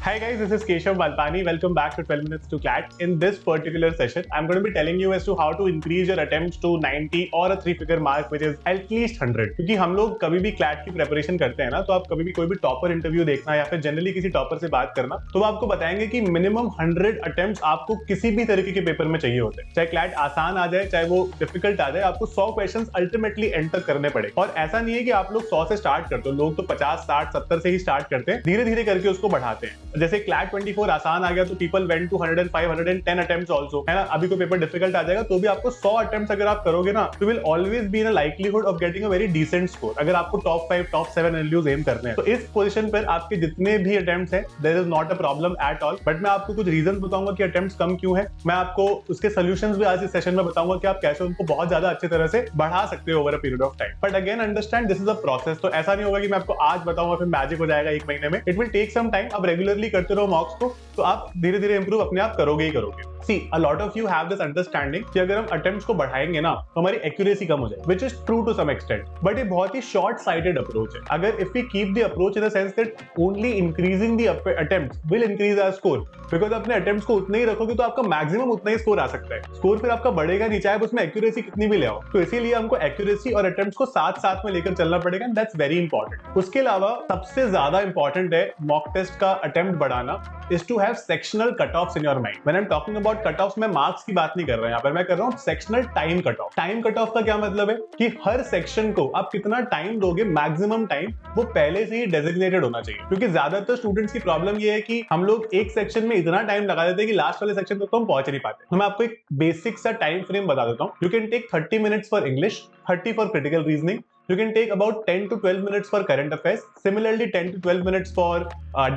Hi guys, this is Keshav Valpani. Welcome back to 12 Minutes to CLAT. In this particular session, I'm going to be telling you as to how to increase your attempts to 90 or a 3-figure mark, which is at least 100. क्योंकि हम लोग कभी भी CLAT की preparation करते हैं ना, तो आप कभी भी कोई भी टॉपर इंटरव्यू देखना या फिर जनरली किसी टॉपर से बात करना, तो वो आपको बताएंगे कि मिनिमम 100 अटेम्प्ट्स आपको किसी भी तरीके के पेपर में चाहिए होते हैं। चाहे CLAT आसान आ जाए, चाहे वो डिफिकल्ट आ जाए, आपको 100 क्वेश्चन अल्टीमेटली एंटर करने पड़े। और ऐसा नहीं है कि आप लोग 100 से स्टार्ट करते हो, लोग तो 50, 60, 70 से ही स्टार्ट करते हैं, धीरे धीरे करके उसको बढ़ाते हैं। जैसे CLAT 24 आसान आ गया तो people went to 105, 110 attempts also, है ना। अभी कोई पेपर डिफिकल्ट आ जाएगा तो भी आपको 100 अटेम्प्ट्स अगर आप करोगे ना, तो will always be in a likelihood of getting a very decent score. अगर आपको टॉप 5, टॉप 7 एलयूज एम करने हैं, तो इस पोजीशन पर आपके जितने भी अटेम्प्ट्स हैं, there is not a problem at all. But मैं आपको कुछ रीजंस बताऊंगा कि अटेम्प्ट्स कम क्यों है। मैं आपको उसके सॉल्यूशंस भी आज इस सेशन में बताऊंगा कि आप कैसे उनको बहुत ज्यादा अच्छी तरह से बढ़ा सकते हो over a period of time. But again understand this is a process, तो ऐसा नहीं होगा कि मैं आपको आज बताऊंगा फिर मैजिक हो जाएगा 1 महीने में। It will take some time. आप रेगुलरली करते रहो मॉक्स को, तो आप धीरे धीरे इंप्रूव अपने आप करोगे ही करोगे। See, a lot of you have this understanding कि अगर हम अटेम्प्ट्स को बढ़ाएंगे ना, तो हमारी एक्यूरेसी कम हो जाए, which is true to some extent, but ये बहुत ही short sighted approach है। अगर if we keep the approach in the sense that only increasing the attempts will increase our score, because अपने अटेम्प्ट्स को उतने ही रखोगे तो आपका मैक्सिमम उतना ही स्कोर आ सकता है। स्कोर फिर आपका बढ़ेगा नहीं, चाहे उसमें एक्यूरेसी कितनी भी ले आओ। तो इसीलिए हमको एक्यूरेसी और अटेम्प्ट्स को साथ साथ में लेकर चलना पड़ेगा, and that's very important। उसके अलावा सबसे ज्यादा इंपॉर्टेंट है मॉक टेस्ट का अटेम्प्ट बढ़ाना, is to have sectional cutoffs in your mind. When I'm talking about cutoffs, मैं मार्क्स की बात नहीं कर रहा हूं, यहाँ पर मैं कर रहा हूँ sectional time cutoff. Time cutoff का क्या मतलब है कि हर सेक्शन को आप कितना टाइम दोगे, मैक्सिमम टाइम वो पहले से ही डेजिग्नेटेड होना चाहिए। क्योंकि ज्यादातर स्टूडेंट्स की प्रॉब्लम ये है कि हम लोग एक सेक्शन में इतना टाइम लगा देते हैं कि लास्ट वाले सेक्शन तक तो हम पहुंच नहीं पाते। तो मैं आपको एक बेसिक सा टाइम फ्रेम बता देता हूँ। You can take 30 minutes for English, 30 for critical reasoning, you can take about 10 to 12 minutes for current affairs, similarly 10 to 12 minutes for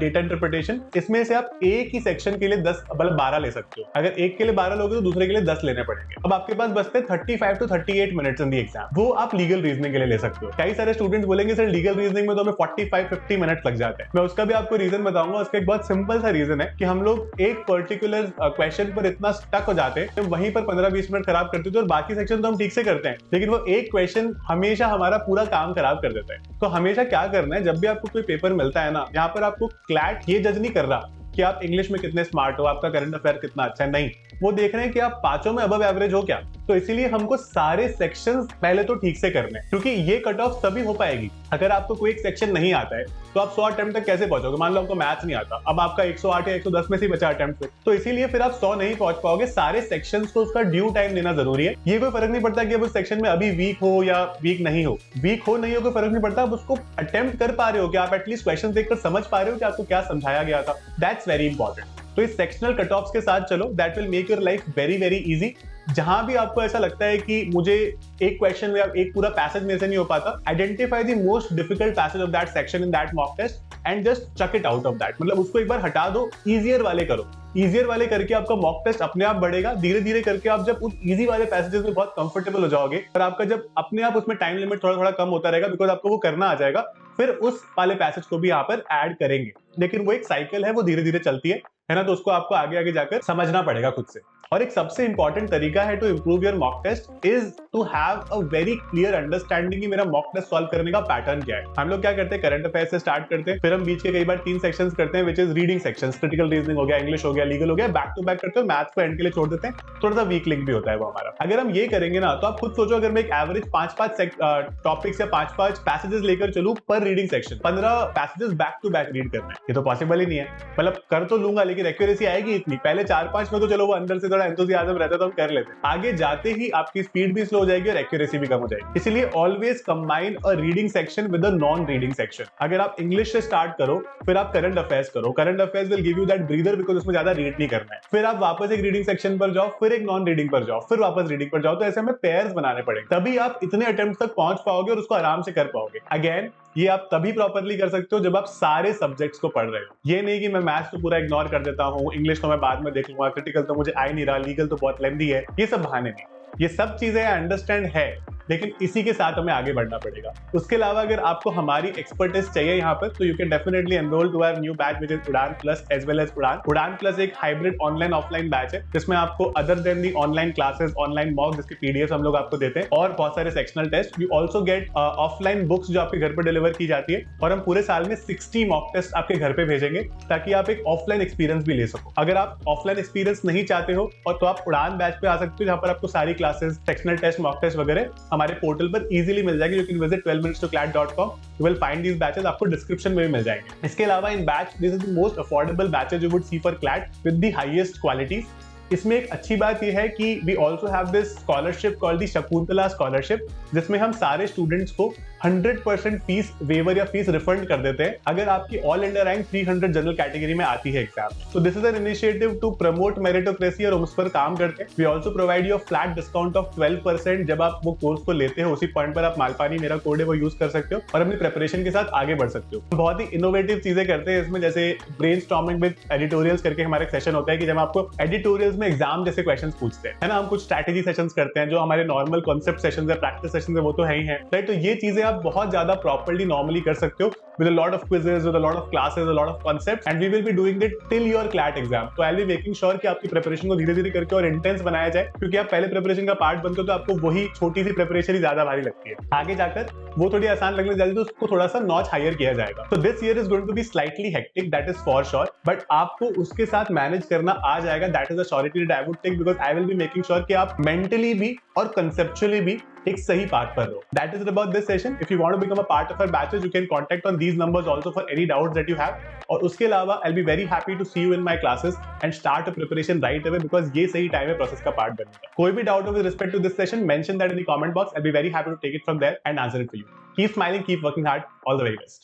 data interpretation। इसमें से आप एक ही सेक्शन के लिए 10 मतलब 12 ले सकते हो। अगर एक के लिए 12 लोगे तो दूसरे के लिए 10 लेने पड़ेंगे। अब आपके पास बचते हैं 35 to 38 minutes in the exam, वो आप लीगल रीजनिंग के लिए ले सकते हो। कई सारे स्टूडेंट्स बोलेंगे सर लीगल रीजनिंग में तो हमें 45-50 मिनट्स लग जाते हैं। मैं उसका भी आपको रीजन बताऊंगा। उसका एक बहुत सिंपल सा रीजन है कि हम लोग एक पर्टिकुलर क्वेश्चन पर इतना स्टक हो जाते हैं, वहीं पर 15-20 मिनट खराब करते थे और बाकी सेक्शन तो हम ठीक से करते हैं, लेकिन वो एक क्वेश्चन हमेशा हमारा पूरा काम खराब कर देता है। तो हमेशा क्या करना है, जब भी आपको कोई पेपर मिलता है ना, यहाँ पर आपको CLAT ये जज नहीं कर रहा कि आप इंग्लिश में कितने स्मार्ट हो, आपका करंट अफेयर कितना अच्छा है, नहीं, वो देख रहे हैं कि आप पांचों में अबव एवरेज हो क्या। तो इसीलिए हमको सारे सेक्शंस पहले तो ठीक से करने हैं, क्योंकि ये कट ऑफ तभी हो पाएगी। अगर आपको कोई एक सेक्शन नहीं आता है तो आप 100 अटेम्प्ट तक कैसे पहुंचोगे। मान लो आपको मैथ्स नहीं आता, अब आपका 108 या 110 में से बचा अटेम्प्ट से, तो इसीलिए फिर आप 100 नहीं पहुंच पाओगे। सारे सेक्शंस को उसका ड्यू टाइम देना जरूरी है। ये कोई फर्क नहीं पड़ता कि अब उस सेक्शन में अभी वीक हो या वीक नहीं हो, कोई फर्क नहीं पड़ता। आप उसको अटेम्प्ट कर पा रहे हो कि आप एटलीस्ट क्वेश्चन देखकर समझ पा रहे हो कि आपको क्या समझाया गया था। That's very important. तो इस सेक्शनल कट ऑफ्स के साथ चलो, that will make your life very very easy. जहां भी आपको ऐसा लगता है कि मुझे एक क्वेश्चन या एक पूरा पैसेज में से नहीं हो पाता, identify the most difficult passage of that section in that mock test and just chuck it out of that. मतलब उसको एक बार हटा दो, इजियर वाले करो। इजियर वाले करके आपका मॉक टेस्ट अपने आप बढ़ेगा। धीरे धीरे करके आप जब उस इजी वाले पैसेजेस में बहुत कंफर्टेबल हो जाओगे और आपका जब अपने आप उसमें टाइम लिमिट थोड़ा थोड़ा कम होता रहेगा, बिकॉज आपको वो करना आ जाएगा, फिर उस वाले पैसेज को भी यहाँ पर ऐड करेंगे। लेकिन वो एक साइकिल है, वो धीरे धीरे चलती है ना। तो उसको आपको आगे आगे जाकर समझना पड़ेगा खुद से। और एक सबसे इंपॉर्टेंट तरीका है to improve your mock test is to have a very clear understanding कि मेरा मॉक टेस्ट सॉल्व करने का पैटर्न क्या है। हम लोग क्या करते हैं, करंट अफेयर से स्टार्ट करते हैं, फिर हम बीच के कई बार 3 सेक्शंस करते हैं, which is reading sections, critical reasoning हो गया, इंग्लिश हो गया, लीगल हो गया, बैक टू बैक करते हैं। मैथ्स को एंड के लिए छोड़ देते हैं, थोड़ा सा वीक लिंक भी होता है वो हमारा। अगर हम ये करेंगे ना, तो आप खुद सोचो, अगर मैं एक एवरेज 5-5 टॉपिक्स या 5-5 पैसेजेस लेकर चलूं पर reading section, 15 passages back to back read करना है, ये तो पॉसिबल ही नहीं है। मतलब कर तो लूंगा, लेकिन एक्यूरेसी आएगी इतनी। पहले 4-5 में तो चलो वो अंदर से थोड़ा एंथुसियाज्म रहता तो हम कर लेते, आगे जाते ही आपकी स्पीड भी स्लो हो जाएगी और एक्यूरेसी भी कम हो जाएगी। इसलिए always combine a reading section with a non reading section. अगर आप इंग्लिश से स्टार्ट करो, फिर आप करंट अफेयर्स करो, current affairs will give you that breather, because उसमें ज्यादा रीड नहीं करना है। फिर आप वापस एक रीडिंग सेक्शन पर जाओ, फिर एक नॉन रीडिंग पर जाओ, फिर वापस रीडिंग पर जाओ। तो ऐसे हमें पेयर्स बनाने पड़ेंगे, तभी आप इतने अटेम्प्ट तक पहुंच पाओगे और उसको आराम से कर पाओगे। अगेन ये आप तभी प्रॉपरली कर सकते हो जब आप सारे सब्जेक्ट्स को पढ़ रहे हो। ये नहीं कि मैं मैथ्स तो पूरा इग्नोर कर देता हूँ, इंग्लिश तो मैं बाद में देख लूंगा, क्रिटिकल तो मुझे आ ही नहीं रहा, लीगल तो बहुत लेंथी है, ये सब बहाने नहीं। ये सब चीजें अंडरस्टैंड है, लेकिन इसी के साथ हमें आगे बढ़ना पड़ेगा। उसके अलावा अगर आपको हमारी एक्सपर्टीज चाहिए यहाँ पर, तो you can definitely enroll to our new batch which is Udaan plus as well as Udaan. Udaan plus एक हाइब्रिड ऑनलाइन ऑफलाइन बैच है जिसमें आपको other than the online classes, online mock जिसके पीडीएफ हम लोग आपको देते हैं और बहुत सारे sectional test. You also get offline books जो आपके घर पर डिलीवर की जाती है, और हम पूरे साल में 60 मॉक टेस्ट आपके घर पे भेजेंगे ताकि आप एक ऑफलाइन एक्सपीरियंस भी ले सको। अगर आप ऑफलाइन एक्सपीरियंस नहीं चाहते हो और तो आप उड़ान बैच पे आ सकते हो जहां पर आपको सारी classes, sectional test, mock test वगैरह हमारे पोर्टल पर इजीली मिल जाएगी। You can visit 12minutes2clat.com, you will find these batches, आपको डिस्क्रिप्शन में भी मिल जाएंगे। इसके अलावा इन batch this is the most affordable batches you would see for CLAT with the highest qualities. इसमें एक अच्छी बात यह है कि we also have this scholarship called the Shakuntala scholarship, जिसमें हम सारे स्टूडेंट्स को 100% फीस वेवर या फीस रिफंड कर देते हैं अगर आपकी all India rank 300 general category में आती है एग्जाम। तो this is an initiative to promote meritocracy और हम उस पर काम करते हैं। We also provide you flat discount of 12% जब आप वो कोर्स को लेते हो। उसी पॉइंट पर आप मालपानी मेरा कोड है वो यूज कर सकते हो और अपनी प्रिपरेशन के साथ आगे बढ़ सकते हो। बहुत ही इनोवेटिव चीजें करते हैं इसमें, जैसे ब्रेनस्टॉर्मिंग विद एडिटोरियल्स करके हमारा एक सेशन होता है कि जब आपको एडिटोरियल्स में एग्जाम जैसे क्वेश्चन पूछते हैं, है ना, हम कुछ स्ट्रैटेजी सेशंस करते हैं जो हमारे नॉर्मल कॉन्सेप्ट सेशंस है, प्रैक्टिस सेशंस है, वो तो है ही है, राइट। तो ये चीजें आप बहुत ज्यादा प्रॉपर्ली नॉर्मली कर सकते हो with a lot of quizzes, with a lot of classes, a lot of concepts, and we will be doing it till your CLAT exam. तो I'll be making sure कि आपकी प्रिपरेशन को धीरे धीरे करके और इंटेंस बनाया जाए, क्योंकि आप पहले प्रिपरेशन का पार्ट बनते हो तो आपको वही छोटी सी प्रिपरेशन ही ज्यादा भारी लगती है। आगे जाकर वो थोड़ी आसान लगने जाती है तो उसको थोड़ा सा नॉच हायर किया जाएगा। तो this year is going to be slightly hectic, that is for sure, but आपको उसके साथ मैनेज करना आ जाएगा। That is a surety that I would take, because I will be making sure कि आप मेंटली भी और कंसेप्चुअली भी एक सही पाथ पर रहो। That is it about this session. If you want to become a part of our batches, you can contact on these numbers also for any doubts that you have. और उसके अलावा I'll be very happy to see you in my classes and start a preparation right away, because ये सही time है process का part बनने का। कोई भी डाउट हो with respect to this session, mention that in the comment box. I'll be very happy to take it from there and answer it for you. Keep smiling, keep working hard. All the very best.